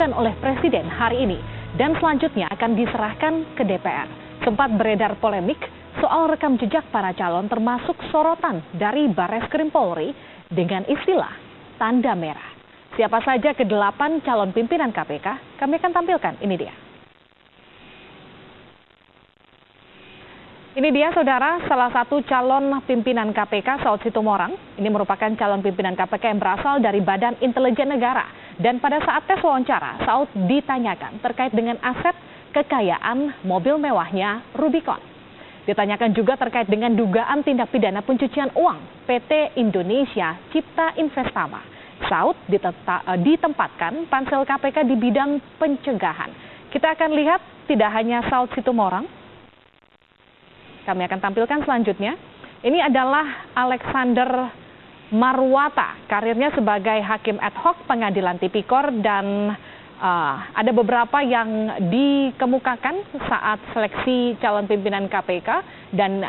diumumkan oleh Presiden hari ini dan selanjutnya akan diserahkan ke DPR. Sempat beredar polemik soal rekam jejak para calon termasuk sorotan dari Barreskrim Polri dengan istilah tanda merah. Siapa saja ke-8 calon pimpinan KPK? Kami akan tampilkan, ini dia. Ini dia saudara, salah satu calon pimpinan KPK, Saud Situmorang. Ini merupakan calon pimpinan KPK yang berasal dari Badan Intelijen Negara. Dan pada saat tes wawancara, Saud ditanyakan terkait dengan aset kekayaan mobil mewahnya Rubicon. Ditanyakan juga terkait dengan dugaan tindak pidana pencucian uang PT Indonesia Cipta Investama. Saud ditempatkan pansel KPK di bidang pencegahan. Kita akan lihat tidak hanya Saud Situmorang. Kami akan tampilkan selanjutnya. Ini adalah Alexander Marwata, karirnya sebagai hakim ad hoc pengadilan tipikor dan ada beberapa yang dikemukakan saat seleksi calon pimpinan KPK dan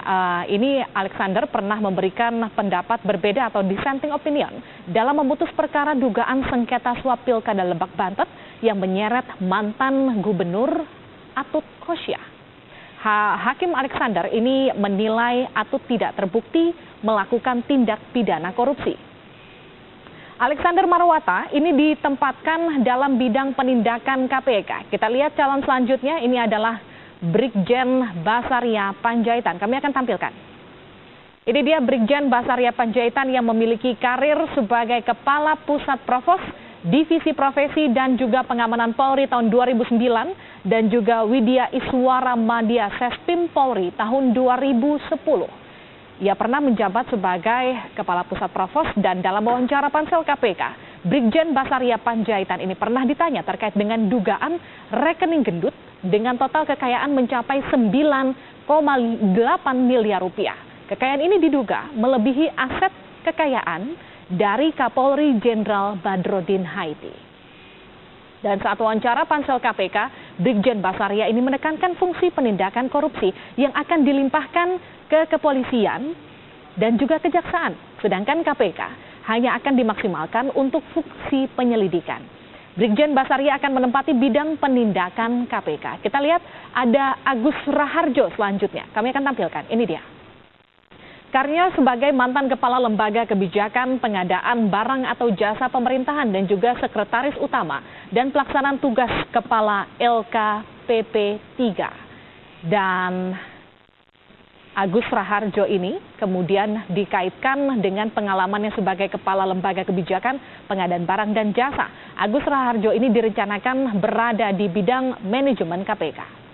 ini Alexander pernah memberikan pendapat berbeda atau dissenting opinion dalam memutus perkara dugaan sengketa suap Pilkada Lebak Banten yang menyeret mantan gubernur Atut Khosyah. Hakim Alexander ini menilai Atut tidak terbukti melakukan tindak pidana korupsi. Alexander Marwata ini ditempatkan dalam bidang penindakan KPK. Kita lihat calon selanjutnya, ini adalah Brigjen Basaria Panjaitan. Kami akan tampilkan. Ini dia Brigjen Basaria Panjaitan yang memiliki karir sebagai Kepala Pusat Provos, Divisi Profesi dan juga Pengamanan Polri tahun 2009 dan juga Widya Iswara Madya Sespim Polri tahun 2010. Ia pernah menjabat sebagai Kepala Pusat Provos dan dalam wawancara pansel KPK, Brigjen Basaria Panjaitan ini pernah ditanya terkait dengan dugaan rekening gendut dengan total kekayaan mencapai 9,8 miliar rupiah. Kekayaan ini diduga melebihi aset kekayaan dari Kapolri Jenderal Badrodin Haiti. Dan saat wawancara pansel KPK, Brigjen Basaria ini menekankan fungsi penindakan korupsi yang akan dilimpahkan ke kepolisian dan juga kejaksaan. Sedangkan KPK hanya akan dimaksimalkan untuk fungsi penyelidikan. Brigjen Basaria akan menempati bidang penindakan KPK. Kita lihat ada Agus Raharjo selanjutnya. Kami akan tampilkan, ini dia. Karirnya sebagai mantan Kepala Lembaga Kebijakan Pengadaan Barang atau Jasa Pemerintahan dan juga Sekretaris Utama dan Pelaksanaan Tugas Kepala LKPP 3. Dan Agus Raharjo ini kemudian dikaitkan dengan pengalamannya sebagai Kepala Lembaga Kebijakan Pengadaan Barang dan Jasa. Agus Raharjo ini direncanakan berada di bidang manajemen KPK.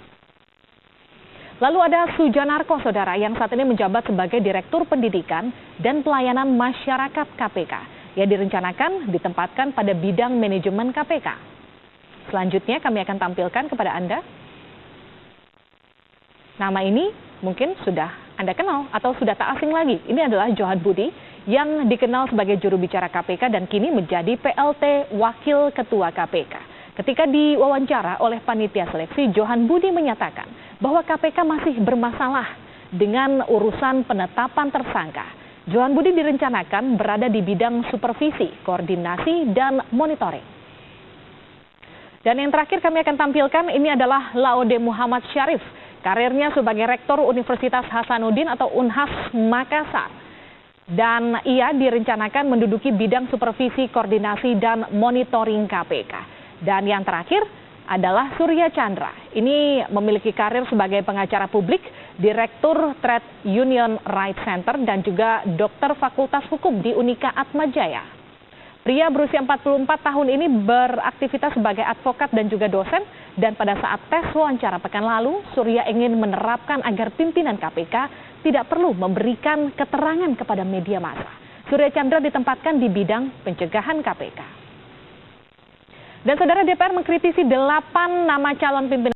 Lalu ada Sujanarko, saudara, yang saat ini menjabat sebagai Direktur Pendidikan dan Pelayanan Masyarakat KPK. Yang direncanakan ditempatkan pada bidang manajemen KPK. Selanjutnya kami akan tampilkan kepada Anda. Nama ini mungkin sudah Anda kenal atau sudah tak asing lagi. Ini adalah Johan Budi yang dikenal sebagai juru bicara KPK dan kini menjadi PLT Wakil Ketua KPK. Ketika diwawancara oleh panitia seleksi, Johan Budi menyatakan bahwa KPK masih bermasalah dengan urusan penetapan tersangka. Johan Budi direncanakan berada di bidang supervisi, koordinasi, dan monitoring. Dan yang terakhir kami akan tampilkan ini adalah Laude Muhammad Syarif. Karirnya sebagai Rektor Universitas Hasanuddin atau Unhas Makassar. Dan ia direncanakan menduduki bidang supervisi, koordinasi, dan monitoring KPK. Dan yang terakhir adalah Surya Chandra. Ini memiliki karir sebagai pengacara publik, Direktur Trade Union Rights Center, dan juga Dokter Fakultas Hukum di Unika Atmajaya. Pria berusia 44 tahun ini beraktivitas sebagai advokat dan juga dosen. Dan pada saat tes wawancara pekan lalu, Surya ingin menerapkan agar pimpinan KPK tidak perlu memberikan keterangan kepada media massa. Surya Chandra ditempatkan di bidang pencegahan KPK. Dan saudara, DPR mengkritisi 8 nama calon pimpinan